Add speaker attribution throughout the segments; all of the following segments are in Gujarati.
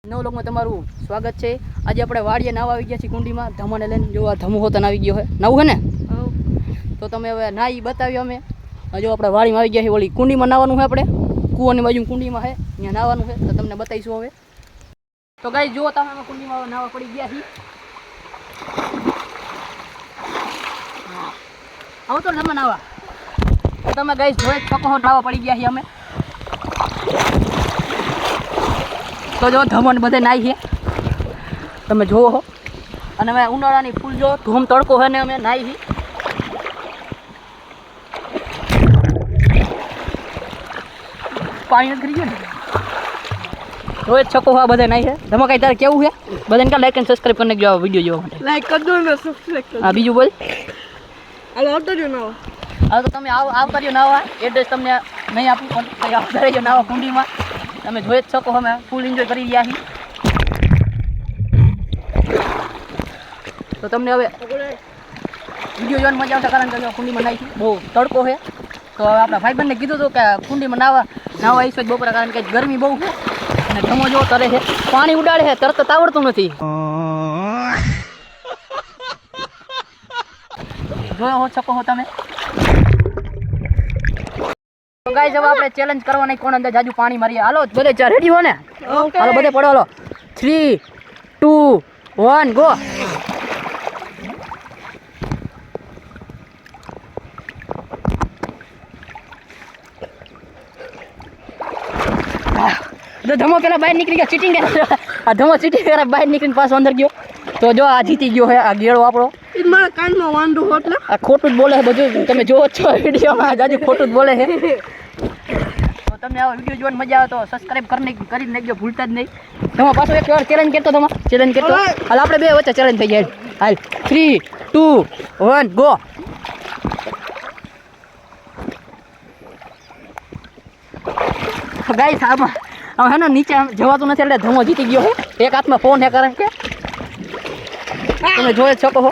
Speaker 1: નવ લોકમાં તમારું સ્વાગત છે। આજે આપણે વાડીએ નાવા આવી ગયા છીએ કુંડીમાં ધમાને લઈને। જો આ ધમો હોતન આવી ગયો છે, નવું હે ને? તો તમે હવે નાઈ બતાવ્યો અમે। જો આપણે વાડીમાં આવી ગયા છીએ, ઓલી કુંડીમાં નાવાનું છે, આપણે કૂવાની બાજુ કુંડીમાં છે, ત્યાં નાવાનું છે, તો તમને બતાવીશું હવે। તો ગાઈસ જો તમે અમે કુંડીમાં નાવા પડી ગયા છીએ। આવો તો તમે નાવા, તો તમે ગાઈસ જોઈ શકો નાવા પડી ગયા છીએ અમે। તો જો ધમણ બધે નાઈ છે, તમે જોવો હો। અને અમે ઉનાળાની ફૂલ જો ધૂમ તડકો છે ને અમે નાઈ છે। પાણી નથી કરી ગયું ને, જોઈ જ શકો આ બધા નાઈ છે। ધમા કઈ તારે કેવું છે? બધાને કા લાઈક અને સબસ્ક્રાઇબ કરીને જો વિડીયો જોવા માટે
Speaker 2: લાઈક કરજો ને સબસ્ક્રાઇબ કરજો।
Speaker 1: હા બીજું બોલ,
Speaker 2: હાલો આવતો રહ્યો નાવા।
Speaker 1: હા તો તમે આવતા રહ્યો નાવા, એડ્રેસ તમને નહીં આપું પણ આવતા રહેજો નાવા કુંડીમાં। તમે જોઈ જ શકો અમે ફૂલ એન્જોય કરી રહ્યા છીએ। તો તમને હવે વિડીયો જોવાની મજા આવશે, કારણ કે કુંડીમાં નાહી છે, બહુ તડકો છે। તો હવે આપણા ભાઈબંધને કીધું હતું કે કુંડીમાં નાવા આવીશું જ બપોરે, કારણ કે ગરમી બહુ છે અને ધમો જેવો તરે છે, પાણી ઉડાડે છે, તરત આવડતું નથી। જોયો શકો છો તમે। તો ગાઈસ હવે આપણે ચેલેન્જ કરવાની, કોણ અંદર જાજુ પાણી મારીએ। હાલો બધે રેડી હો ને? હાલો બધે પડો, હાલો 3, 2, 1 ગો। ધમો પેલા બહાર નીકળી ગયો, ચીટિંગ આ ધમો ચીટિંગ કરે, બહાર નીકળીને પાછો અંદર ગયો। તો જો આ જીતી ગયો છે, આ ગેળો આપણો।
Speaker 2: મારા કાનમાં વાંધો હોત ને,
Speaker 1: આ ખોટું જ બોલે છે બધું, તમે જોવો છો વિડીયોમાં જાજુ ખોટું જ બોલે છે। તો તમને આવો વિડીયો જોવાની મજા આવે તો સબસ્ક્રાઇબ કરી નાખજો, ભૂલતા જ નહીં। તમે પાછો એક વાર ચેલેન્જ કરતો, તમે ચેલેન્જ કરતો। હાલ આપણે બે વચ્ચે ચેલેન્જ થઈ જાય। હાલ 3, 2, 1 ગો। ગાઈસ આમાં હવે હે ને નીચે જવાતું નથી, એટલે ધમો જીતી ગયો છે। એક હાથમાં ફોન છે, કારણ કે તમે જોઈ જ શકો છો।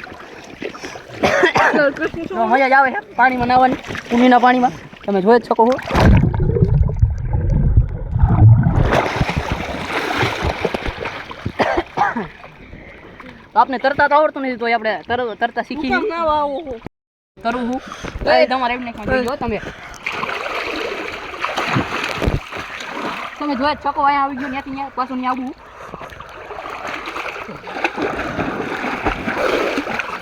Speaker 1: મજા જ આવે છે પાણીમાં નાહવાની, કુંડીના પાણીમાં, તમે જોઈ જ શકો છો। આપને તરતા તો આવડતું નથી, તો આપણે તરતા શીખી તરવું હું તમારે એમને જો તમે જોઈ જ શકો। અહીંયા આવી ગયો, ત્યાંથી પાછું નહીં આવવું,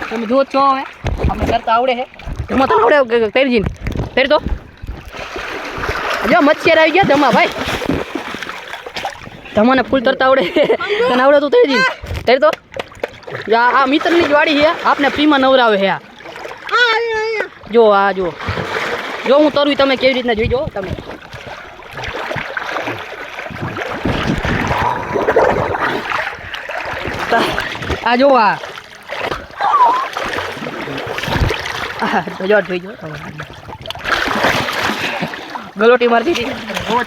Speaker 1: તમે જો છો। હવે આપણે તરતા આવડે છે, ધમા તો આવડે તરીજીને તરી તો જો મચ્છર આવી ગયા ધમા ભાઈ, ધમાને ફૂલ તરતા આવડે તને આવડે તું તરીજીને તરી તો। આ મિત્રની જ વાડી છે, આપને ફ્રીમાં નવરાવે છે। જો આ જો હું તરું, તમે કેવી રીતના જોઈજો તમે। આ જો આ જોઈ જો ગલોટી મારતી હતી, બહુ જ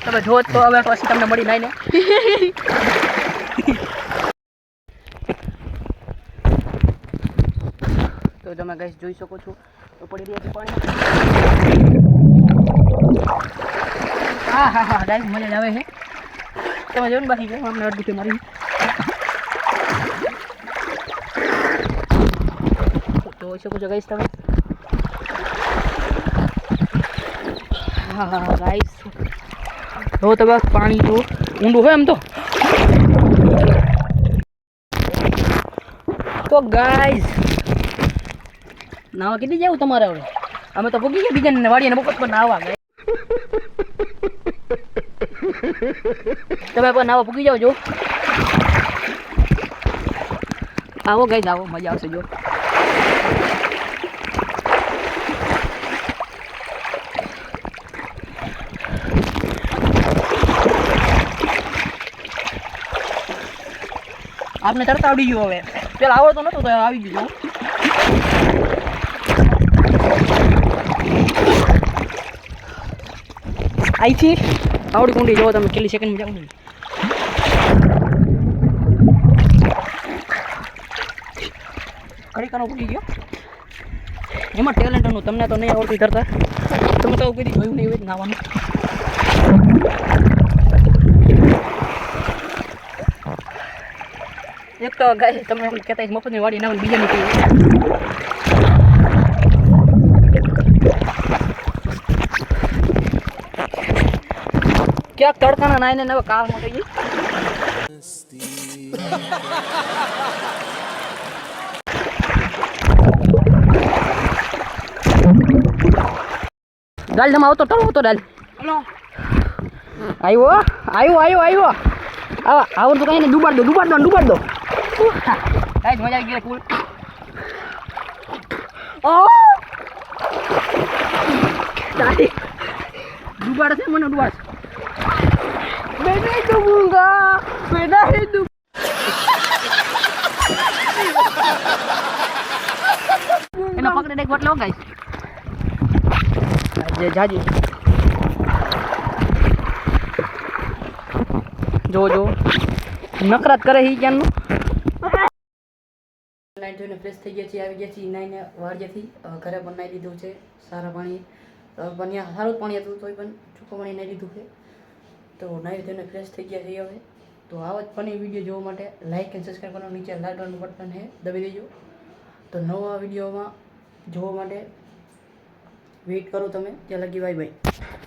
Speaker 1: તમે જો તો હવે પછી તમને મળી નાઈને। તો તમે ગાઈસ જોઈ શકો છો, તો પડી રહ્યા છે પાણી। હા હા હા ગાઈસ મજા જ આવે છે, તમે જોઈને બાકી ગયો અમને અડધી મારી। તો જોઈ શકો છો ગાઈસ તમે। હા હા ગાઈસ જો તમે પાણી જો ઊંડું હોય એમ તો ગાઈસ નાવા કીધી જાવ તમારે હવે? અમે તો ભૂગી ગયા બીજાને વાડીને બપોર પર નાવા ગયા। તમે પણ નાવા ભૂગી જાવ જો। આવો ગાઈસ આવો, મજા આવશે જો। આપને તરતા આવડી ગયું, હવે પેલા આવડતો નતો તો આવી ગયું। અહીંથી આવડી કુંડી જોવો તમે, કેટલી સેકન્ડમાં જાવ। ઘડીકાનો ભૂલી ગયો, એમાં ટેલેન્ટ હતું, તમને તો નહીં આવડતું તરતા, તમે તો કોઈ જોયું નહીં હોય નાવાનું। એક તો ગાય તમે એમ કહેતા મફતની વાડી ના બીજાની કઈ ક્યાંક તડકાના નાઈને ને હવે કાળમાં થઈ ગઈ ડાલ તમે આવતો ટળો તો ડાલ
Speaker 2: હલો
Speaker 1: આવ્યો આવા આવડતું કઈ ને ડૂબાડ દો કાંઈ મજા આવી ગઈ ફૂલ ડૂબાડ છે મને ડૂબાડ
Speaker 2: मैं नहीं डूबूंगा मैं नहीं डूब
Speaker 1: એનો પકડે એક વટલો ગાઈસ આજે જાજી જો નકરાત કરે હી ક્યાંનું નાઈન જોઈને ફ્રેશ થઈ ગયા છીએ આવી ગયા છીએ નાઈને વાળિયાથી ઘરે બનાવી દીધું છે સારા પાણી બન્યા સારું જ પાણી હતું તોય પણ ચોખ્ખું પાણી નાખી દીધું છે તો નાઈ ધોઈને ફ્રેશ થઈ ગયા છીએ હવે તો આવા જ ફની વિડીયો જોવા માટે લાઇક એન્ડ સબસ્ક્રાઈબ કરવાનું નીચે લાલ કલરનું બટન છે દબાવી દેજો તો નવા વિડીયોમાં જોવા માટે વેઇટ કરો તમે ત્યાં લગી બાય બાય